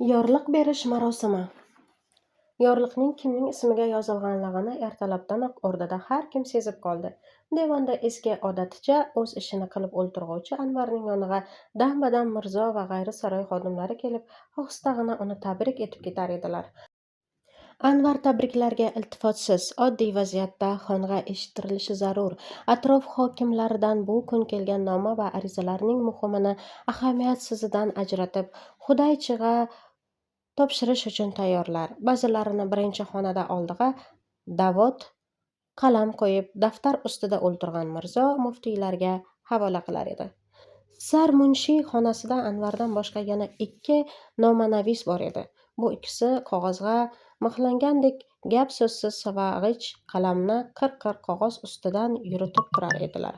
Yorliq berish marosimi. Yorliqning kimning ismiga yozilganligini ertalabdanoq o'rdada har kim sezib qoldi. Devonda eski odaticha o'z ishini qilib o'ltirg'uvchi Anvarning yoniga dam-badam mirzo va g'ayri saroy xodimlari kelib, ohistagina uni tabrik etib ketar edilar. Anvar tabriklarga iltifotsiz, oddiy vaziyatda xonga eshittirilishi zarur. Atrof hokimlaridan bu kun kelgan noma va arizalarning muhimini ahamiyatsizidan ajratib, hudaychiga topshirish uchun tayyorlar. Ba'zilarini birinchi xonada oldiga davot qalam qo'yib, daftar ustida o'ltirgan mirzo muftiylarga havola qilar edi. Sarmunshiy xonasida Anvardan boshqa yana 2 nomanavis bor edi. Bu ikkisi qog'ozga mixlangandek gap so'zsiz savag'ich qalamni qir-qir qog'oz ustidan yuritib turar edilar.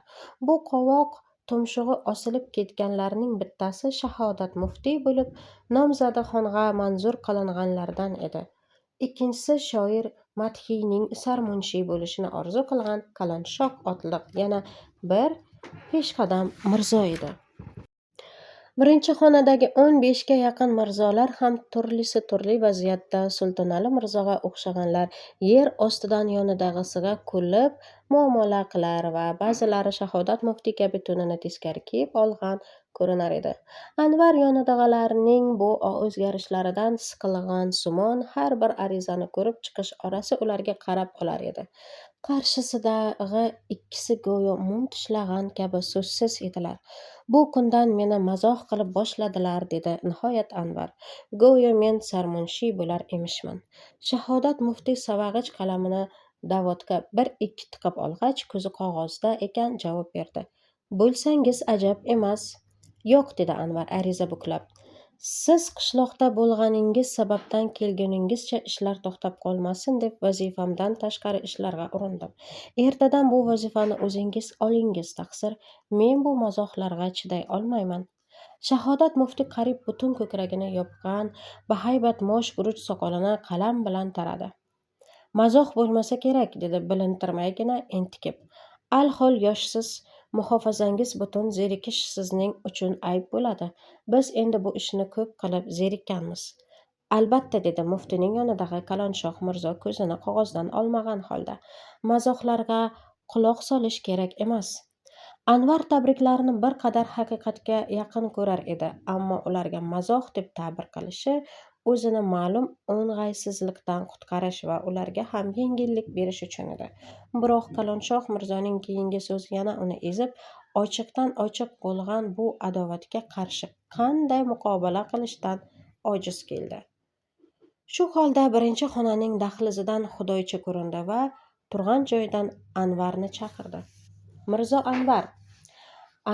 Bu qovoq tumshug'i osilib ketganlarning bittasi shahodat muftiy bo'lib, nomzodi xonga manzur qilinganlardan edi. Ikkinchisi shoir madhiyning sarmunshiy bo'lishini orzu qilgan qalanshoq otliq yana bir peshqadam mirzo edi. Birinchi xonadagi 15 ga yaqin mirzolar ham turlisi turli vaziyatda Sultonali Mirzoga o'xshaganlar yer ostidan yonidag'isiga kulib muomala qilar va ba'zilari shahodat muftiy kabi tunini teskari kiyib olgan ko'rinar edi. Anvar yonidag'alarning bu o'zgarishlaridan siqilgan sumon har bir arizani ko'rib chiqish orasi ularga qarab olar edi. Qarshisidagi ikkisi go'yo mum tishlagan kabi so'zsiz edilar. Bu kundan meni mazoh qilib boshladilar, dedi nihoyat Anvar. Go'yo men sarmunshiy bo'lar emishman. Shahodat muftiy savag'ich qalamini davodga 1-2 tiqib olgach, ko'zi qog'ozda ekan javob berdi. Bo'lsangiz ajab emas. Yo'q, dedi Anvar ariza buklab. Siz qishloqda bo'lganingiz sababdan kelguningizcha ishlar to'xtab qolmasin deb vazifamdan tashqari ishlarga urindim. Ertadan bu vazifani o'zingiz olingiz, taqsir. Men bu mazohlarga chiday olmayman. Shahodat muftiy qarib butun ko'kragini yopgan bahaybat mosh guruch soqolini qalam bilan taradi. Mazoh bo'lmasa kerak, dedi bilintirmaygina entikib. Alhol yoshsiz, muhofazangiz butun, zerikish sizning uchun ayb bo'ladi. Biz endi bu ishni ko'p qilib zerikkanmiz. Albatta, dedi muftining yonidagi qalanshoq mirzo ko'zini qog'ozdan olmagan holda. Mazohlarga quloq solish kerak emas. Anvar tabriklarini bir qadar haqiqatga yaqin ko'rar edi, ammo ularga mazoh deb ta'bir qilishi o'zini ma'lum o'ng'aysizlikdan qutqarish va ularga ham yengillik berish uchun edi. Biroq qalanshoq mirzoning keyingi so'zi yana uni ezib, ochiqdan ochiq bo'lgan bu adovatga qarshi qanday muqobala qilishdan ojiz keldi. Shu holda birinchi xonaning dahlizidan xudoychi ko'rindi va turgan joyidan Anvarni chaqirdi. Mirzo Anvar.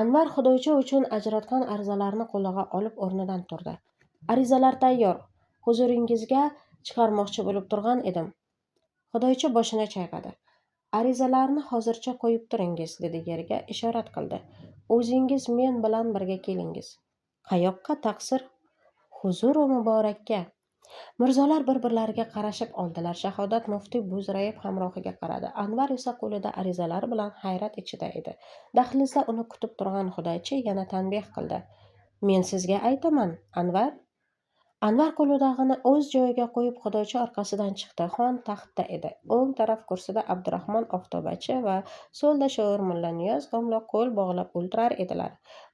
Anvar xudoychi uchun ajratgan arizalarni qo'liga olib o'rnidan turdi. Arizalar tayyor. Huzuringizga chiqarmoqchi bo'lib turgan edim. Xudoychi boshini chayqadi. Arizalarni hozircha qo'yib turingiz, dedi yerga ishorat qildi. O'zingiz men bilan birga kelingiz. Qayoqqa, taqsir? Huzur-u muborakka. Mirzolar bir-birlariga qarashib oldilar. Shahodat muftiy bo'zrayib hamrohiga qaradi. Anvar esa qo'lida arizalar bilan hayrat ichida edi. Dahlizda uni kutib turgan xudoychi yana tanbeh qildi. Men sizga aytaman, Anvar. Anvar qo'lidag'ini o'z joyiga qo'yib xudoychi orqasidan chiqdi. Xon taxtda edi. O'ng taraf kursida Abdurahmon Oftobachi va so'lda shoir Mulla Niyoz domla qo'l bog'lab o'ltirar edilar.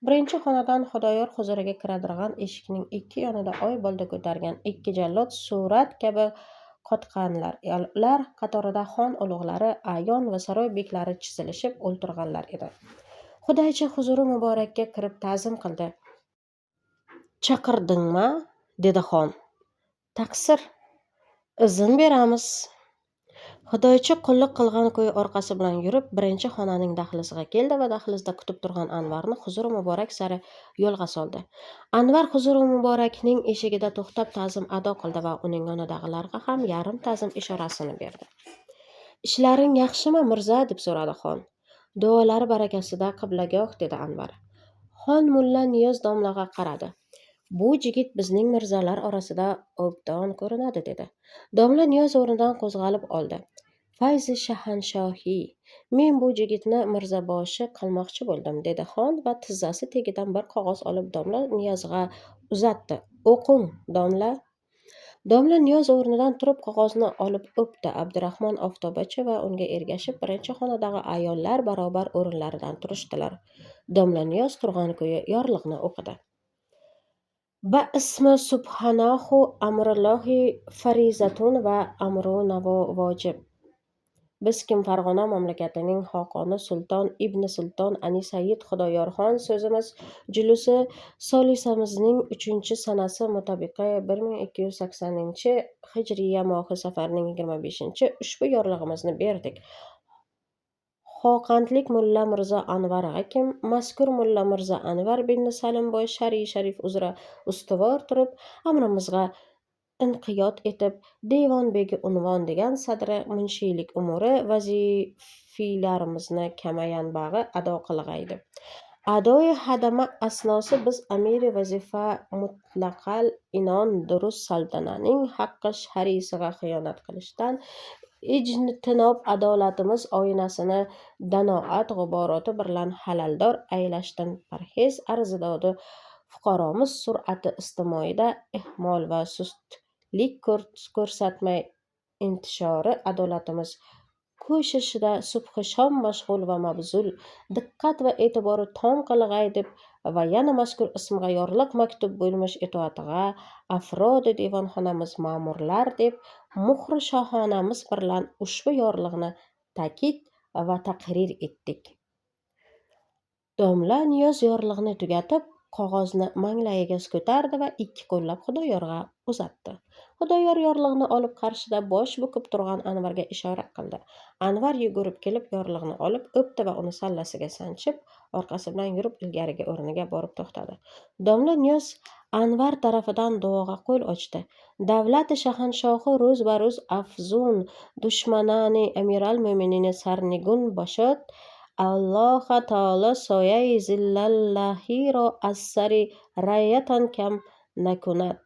Birinchi xonadan xudoyor huzuriga kiradirgan eshikning ikki yonida oy bolda ko'targan 2 jallod surat kabi qotganlar. Ular qatorida xon ulug'lari, ayon va saroy beklari chizilishib o'ltirganlar edi. Xudoychi huzuri muborakka kirib ta'zim qildi. Chaqirdingmi? Dedi xon. Taqsir, izn beramiz. Xudoychi qulluq qilgan ko'y orqasi bilan yurib, birinchi xonaning dahliziga keldi va dahlizda kutib turgan Anvarni huzuri muborak sari yo'lga soldi. Anvar huzuri muborakning eshigida to'xtab ta'zim ado qildi va uning yonidagilarga ham yarim ta'zim ishorasini berdi. Ishlaring yaxshimi, mirzo, deb so'radi xon. Duolari barakasida qiblagoh, dedi Anvar. Xon Mulla Niyoz domlaga qaradi. Bu yigit bizning mirzolar orasida obdon ko'rinadi, dedi. Domla Niyoz o'rnidan qo'zg'alib oldi. Fayzi shahanshohiy, men bu yigitni mirzaboshi qilmoqchi bo'ldim, dedi xon va tizzasi tegidan bir qog'oz olib domla Niyozga uzatdi. O'qing, domla. Domla Niyoz o'rnidan turib qog'ozni olib o'pdi. Abdurahmon Oftobachi va unga ergashib birinchi xonadagi ayollar barobar o'rinlaridan turishdilar. Domla Niyoz turgan ko'yi yorliqni o'qidi. Ba ismi subhanahu amrullohi farizatun va amru navo vojib. Biz kim Farg'ona mamlakatining Xoqoni Sulton ibn Sulton Ani Said Xudoyorxon so'zimiz julusi solisamizning 3-sanasi mutobiqi 1280 hijriya mohi safarning 25 ushbu yorlig'imizni berdik. Xoqandlik Mulla Mirzo Anvar Hakim mazkur Mulla Mirzo Anvar bin Salimboy Shariy Sharif uzra ustuvor turib, amrimizga inqiyot etib, Devon begi unvon degan sadri munshiylik umuri vazifiylarimizni kamayanbag'i ado qilg'aydi. Adoi hadama asnosi biz amiri vazifa mutlaqal inon durust saltananing haqqi sharisiga xiyonat qilishdan ijtinob adolatimiz oynasini danoat g'uboroti bilan halaldor aylashdan parhez arzidodi fuqaromiz sur'ati ijtimoida ehmol va sustlik ko'rsatmay intishori adolatimiz ko'shishida subhi shom mashg'ul va mabzul diqqat va e'tibori tom qilg'ay deb va yana mazkur ismga yorliq maktub bo'lmish itoatiga afrodi devonxonamiz ma'murlar deb muhri shohonamiz bilan ushbu yorliqni ta'kid va taqrir etdik. Domla Niyoz yorliqni tugatib, qog'ozni manglayiga ko'tardi va ikki qo'llab Xudoyorga uzatdi. Xudoyor yorliqni olib qarshida bosh bukib turgan Anvarga ishora qildi. Anvar yugurib kelib yorliqni olib o'pdi va uni sallasiga sanchib, orqasi bilan yurib ilgarigi o'rniga borib to'xtadi. Domla Niyoz Anvar tarafidan duoga qo'l ochdi. Davlati shahanshohi ro'z-baro'z afzun dushmanani amiral mo'minini sarnigun bashod Alloh taolo soyai zillallahiro as-sari rayatan kam nakunat.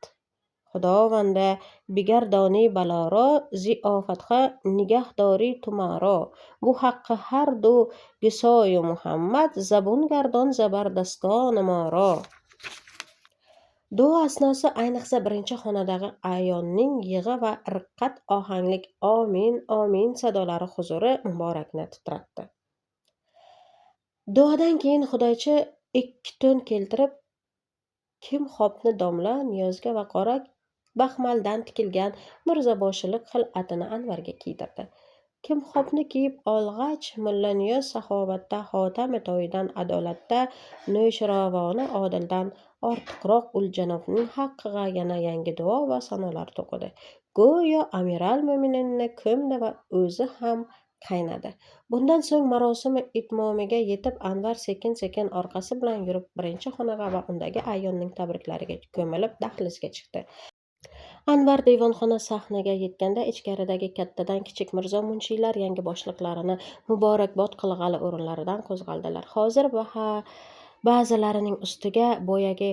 Xudovanda bigardoni balaro ziofatha nigahdori tumaro. Bu haqqi har du gisoyu Muhammad zabun gardon zabardaston maro. Duo asnosi ayniqsa birinchi xonadagi ayonning yig'i va riqqat ohanglik omin omin sadolari huzuri muborakni titratdi. Duodan keyin Xudochi ikki to'n keltirib, kimxobni domla Niyozga va qora baxmaldan tikilgan mirzoboshilik xil'atini Anvarga kiydirdi. Kimxobni kiyib olg'ach, Mulla Niyoz saxovatda, xotami to'yidan, adolatda, no'shravona odildan ortiqroq uljanobning haqqiga yana yangi duo va sanolar to'qidi. Go'yo amiral mo'mininni ko'mdi va o'zi ham qaynadi. Bundan so'ng marosimi itmomiga yetib, Anvar sekin-sekin orqasi bilan yurib birinchi xonaga va undagi ayonning tabriklariga ko'milib dahlizga chiqdi. Anvar devonxona sahniga yetganda ichkaridagi kattadan kichik mirzo munshiylar yangi boshliqlarini muborakbod qilg'ali o'rinlaridan qo'zg'aldilar. Hozir ba'zilarining ustiga boyagi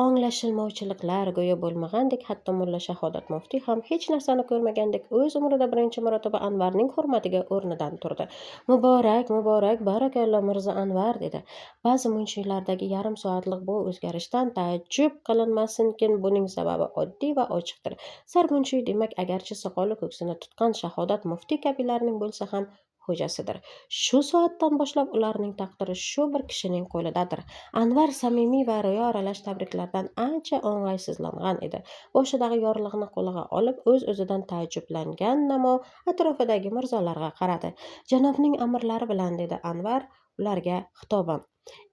onglashilmovchiliklar go'yo bo'lmagandek, hatto mulla Shahodat muftiy ham hech narsani ko'rmagandek o'z umrida birinchi marotaba Anvarning hurmatiga o'rnidan turdi. Muborak, muborak, barakalloh Mirzo Anvar dedi. Ba'zi munshiylardagi yarim soatlik bu o'zgarishdan taajjub qilinmasinkin, buning sababi oddiy va ochiqdir. Sarmunshiy demak, agarchi soqoli ko'ksini tutgan Shahodat muftiy kabilarning bo'lsa ham xo'jasidir. Shu soatdan boshlab ularning taqdiri shu bir kishining qo'lidadir. Anvar samimiy va riyo aralash tabriklardan ancha o'ng'aysizlangan edi. Boshidagi yorliqni qo'liga olib, o'z-o'zidan taajjublangan namo atrofidagi mirzolarga qaradi. Janobning amrlari bilan, dedi Anvar ularga xitoban.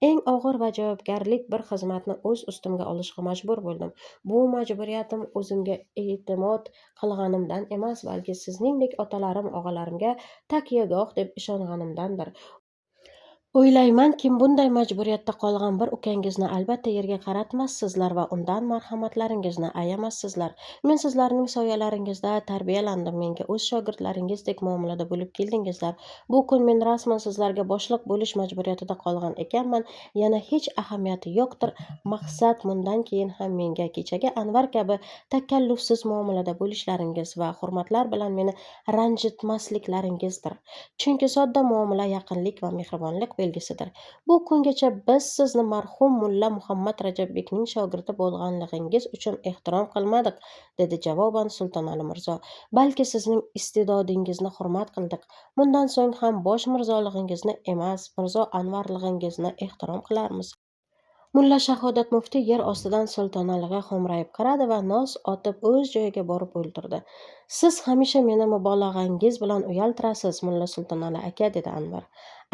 Eng og'ir va javobgarlik bir xizmatni o'z ustimga olishga majbur bo'ldim. Bu majburiyatim o'zimga e'timod qilganimdan emas, balki sizningdek otalarim, og'alarimga takyagoh deb ishonganimdandir. O'ylaymanki, bunday majburiyatda qolgan bir ukangizni albatta yerga qaratmassizlar va undan marhamatlaringizni ayamassizlar. Men sizlarning soyalaringizda tarbiyalandim, menga o'z shogirdlaringizdek muomalada bo'lib keldingizlar. Bu kun men rasman sizlarga boshliq bo'lish majburiyatida qolgan ekanman. Yana hech ahamiyati yo'qdir. Maqsad bundan keyin ham menga kechagi Anvar kabi takallufsiz muomalada bo'lishlaringiz va hurmatlar bilan meni ranjitmasliklaringizdir. Chunki sodda muomala, yaqinlik va mehribonlik belgisidir. Bu kungacha biz sizni marhum mulla Muhammad Rajabbekning shogirdi bo'lganligingiz uchun ehtirom qilmadik, dedi javoban Sultonali Mirzo. Balki sizning iste'dodingizni hurmat qildik. Bundan so'ng ham bosh mirzoligingizni emas, Mirzo Anvarligingizni ehtirom qilarmiz. Mulla Shahodat muftiy yer ostidan Sultonaliga xo'mrayib qaradi va nos otib o'z joyiga borib o'ltirdi. Siz hamisha meni mubolag'angiz bilan uyaltirasiz, Mulla Sultonali aka, dedi Anvar.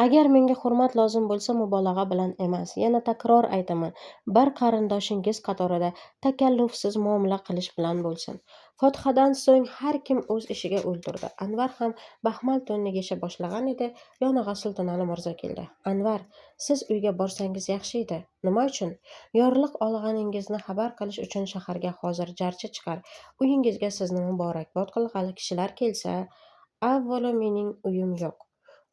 Agar menga hurmat lozim bo'lsa, mubolag'a bilan emas, yana takror aytaman, bir qarindoshingiz qatorida takallufsiz muomala qilish bilan bo'lsin. Fotihadan so'ng har kim o'z ishiga o'ltirdi. Anvar ham baxmal to'nni yesha boshlagan edi. Yonig'a Sultonali Mirzo keldi. Anvar, siz uyga borsangiz yaxshi edi. Nima uchun? Yorliq olganingizni xabar qilish uchun shaharga hozir jarchi chiqar. Uyingizga sizni muborakbod qilg'ali kishilar kelsa, avvalo mening uyim yo'q.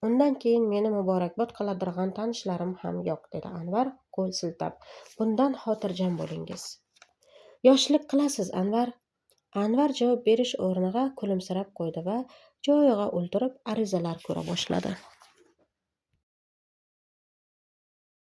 Undan keyin meni muborakbod qiladigan tanishlarim ham yo'q, dedi Anvar qo'l siltab. Bundan xotirjam bo'lingiz. Yoshlik qilasiz, Anvar. Anvar javob berish o'rniga kulimsirab qo'ydi va joyiga o'ltirib arizalar ko'ra boshladi.